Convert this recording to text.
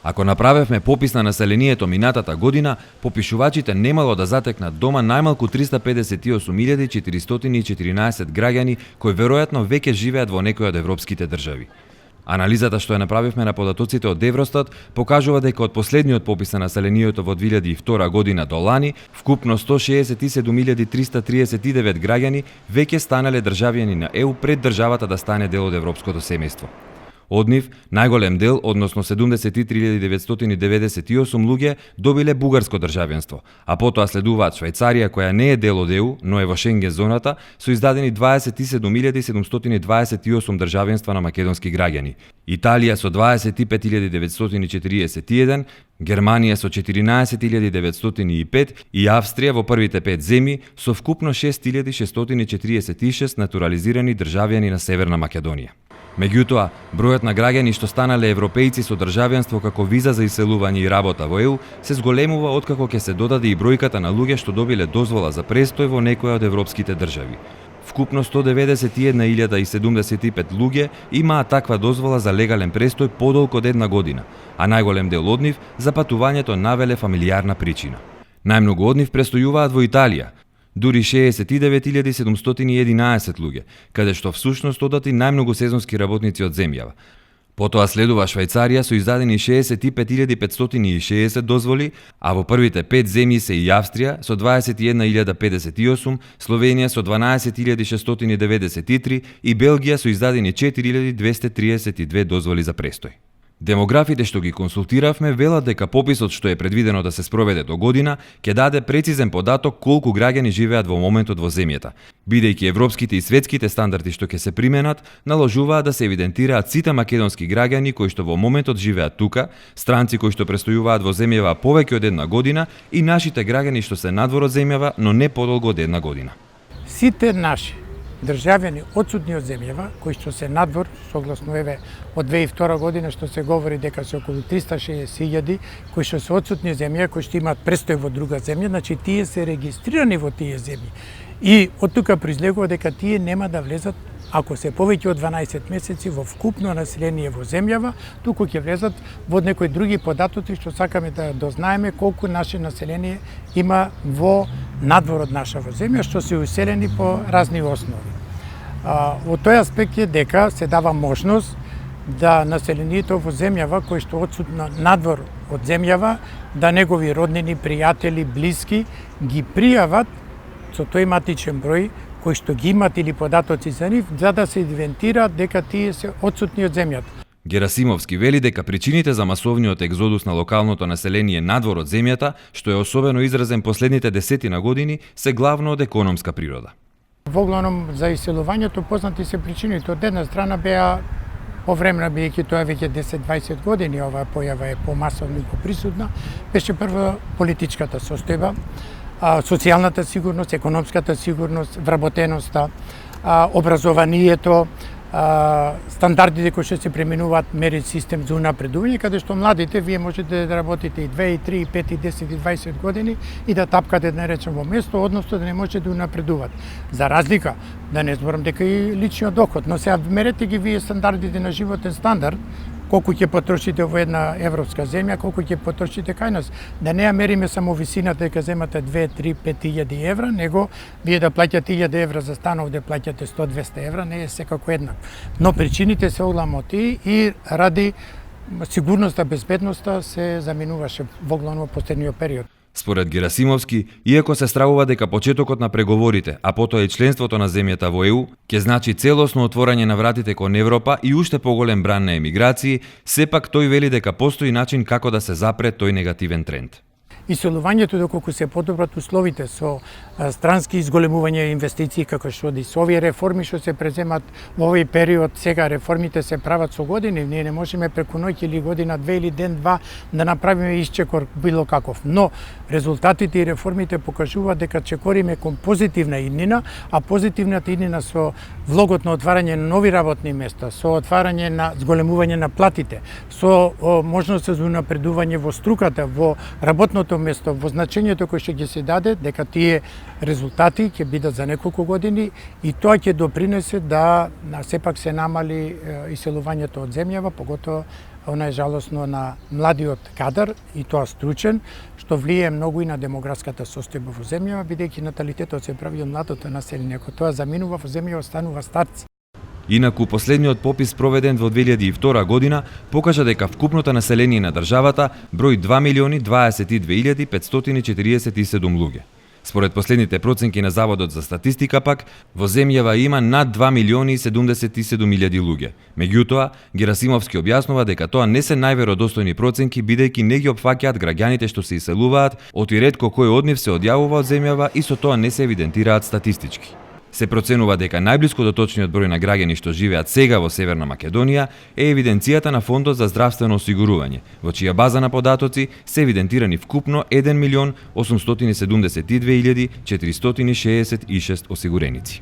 Ако направевме попис на населението минатата година, попишувачите немало да затекнат дома најмалку 358.414 граѓани кои веројатно веќе живеат во некој од европските држави. Анализата што ја направивме на податоците од Евростат покажува дека од последниот попис на населението во 2002 година до лани, вкупно 167.339 граѓани веќе станале државјани на ЕУ пред државата да стане дел од европското семејство. Од нив, најголем дел, односно 73.998 луѓе, добиле бугарско државенство, а потоа следуваат Швајцарија, која не е дел од ЕУ, но е во Шенген зоната, со издадени 27.748 државенства на македонски граѓани. Италија со 25.941, Германија со 14.905 и Австрија во првите 5 земји со вкупно 6.646 натурализирани државјани на Северна Македонија. Меѓутоа, бројот на граѓани што станале европејци со државјанство како виза за иселување и работа во ЕУ се зголемува откако ќе се додаде и бројката на луѓе што добиле дозвола за престој во некоја од европските држави. Вкупно 191.075 луѓе имаат таква дозвола за легален престој подолго од една година, а најголем дел од нив за патувањето навеле фамилијарна причина. Најмногу од нив престојуваат во Италија, дури 69.711 луѓе, каде што всушност одат и најмногу сезонски работници од земјава. Потоа следува Швајцарија со издадени 65.560 дозволи, а во првите 5 земји се и Австрија со 21.058, Словенија со 12.693 и Белгија со издадени 4.232 дозволи за престој. Демографите што ги консултиравме велат дека пописот што е предвидено да се спроведе до година ќе даде прецизен податок колку граѓани живеат во моментот во земјата, бидејќи европските и светските стандарди што ќе се применат наложуваат да се евидентираат сите македонски граѓани кои што во моментот живеат тука, странци кои што престојуваат во земјава повеќе од една година и нашите граѓани што се надвор од земјава, но не подолго од една година. Сите наши државјани отсутни од земјава, кои што се надвор, согласно еве од 2002 година што се говори дека се околу 360.000 кои што се отсутни од земја, кои што имаат престој во друга земја, значи тие се регистрирани во тие земји. И од тука произлегува дека тие нема да влезат, ако се повеќе од 12 месеци во вкупно население во земјава, туку ќе влезат во некои други податоци што сакаме да дознаеме колку наше население има во надвор од нашава земја, што се уселени по разни основи. Во тој аспект е дека се дава можност да населението во земјава кој што отсутно надвор од земјава, да негови роднини, пријатели, блиски ги пријават со тој матичен број кои што ги имат или податоци за нив, за да се идентифицираат дека тие се отсутни од земјата. Герасимовски вели дека причините за масовниот екзодус на локалното население надвор од земјата, што е особено изразен последните десетина години, се главно од економска природа. Воглавном за иселувањето познати се причините. Од една страна беа повремено, бидејќи тоа веќе 10-20 години оваа појава е помасовно и поприсутна, беше прво политичката состојба, социјалната сигурност, економската сигурност, вработеноста, образованието, стандардите кои што се применуваат мери систем за унапредување, каде што младите вие можете да работите и 2, и 3, и 5, и 10, и 20 години и да тапкате, да не речем, во место, односно да не можете да унапредуват. За разлика, да не зборам дека и личниот доход, но сега мерете ги вие стандардите на животен стандард, колку ќе потрошите во една европска земја, колку ќе потрошите кај нас. Да не ја мериме само висината дека земате 2, 3, 5.000 евра, него вие да плаќате 1.000 евра за стан, овде плаќате 100-200 евра, не е секако еднак. Но причините се огламоти и ради сигурноста, безбедноста се заминуваше воглавно во последниот период. Според Герасимовски, иако се стравува дека почетокот на преговорите, а потоа и членството на земјата во ЕУ, ќе значи целосно отворање на вратите кон Европа и уште поголем бран на емиграции, сепак тој вели дека постои начин како да се запре тој негативен тренд. Иселувањето, доколку се подобрат условите со странски изголемување инвестиции, како што со овие реформи што се преземат во овој период, сега реформите се прават со години, ние не можеме преку ноќ или година, две или ден-два да направиме исчекор било каков. Но резултатите и реформите покажуваат дека чекориме кон позитивна иднина, а позитивната иднина со влогот на отварање на нови работни места, со отварање на зголемување на платите, со можност за унапредување во струката, во работното место, во значењето кој што ќе се даде, дека тие резултати ќе бидат за неколку години и тоа ќе допринесе да сепак се намали иселувањето од земјава, поготово она е жалосно на младиот кадар и тоа стручен, што влијае многу и на демографската состојба во земјава, бидејќи наталитетот се прави од младото население. Ако тоа заминува во земја, останува старци. Инаку, последниот попис проведен во 2002 година покажа дека вкупното население на државата брои 2.022.547 луѓе. Според последните проценки на Заводот за статистика пак, во земјава има над 2.077.000 луѓе. Меѓутоа, Герасимовски објаснува дека тоа не се најверодостојни проценки, бидејќи не ги опфаќаат граѓаните што се иселуваат, оти ретко кој од нив се одјавува од земјава и со тоа не се евидентираат статистички. Се проценува дека најблиску до точниот број на граѓани што живеат сега во Северна Македонија е евиденцијата на Фондот за здравствено осигурување, во чија база на податоци се евидентирани вкупно 1.872.466 осигуреници.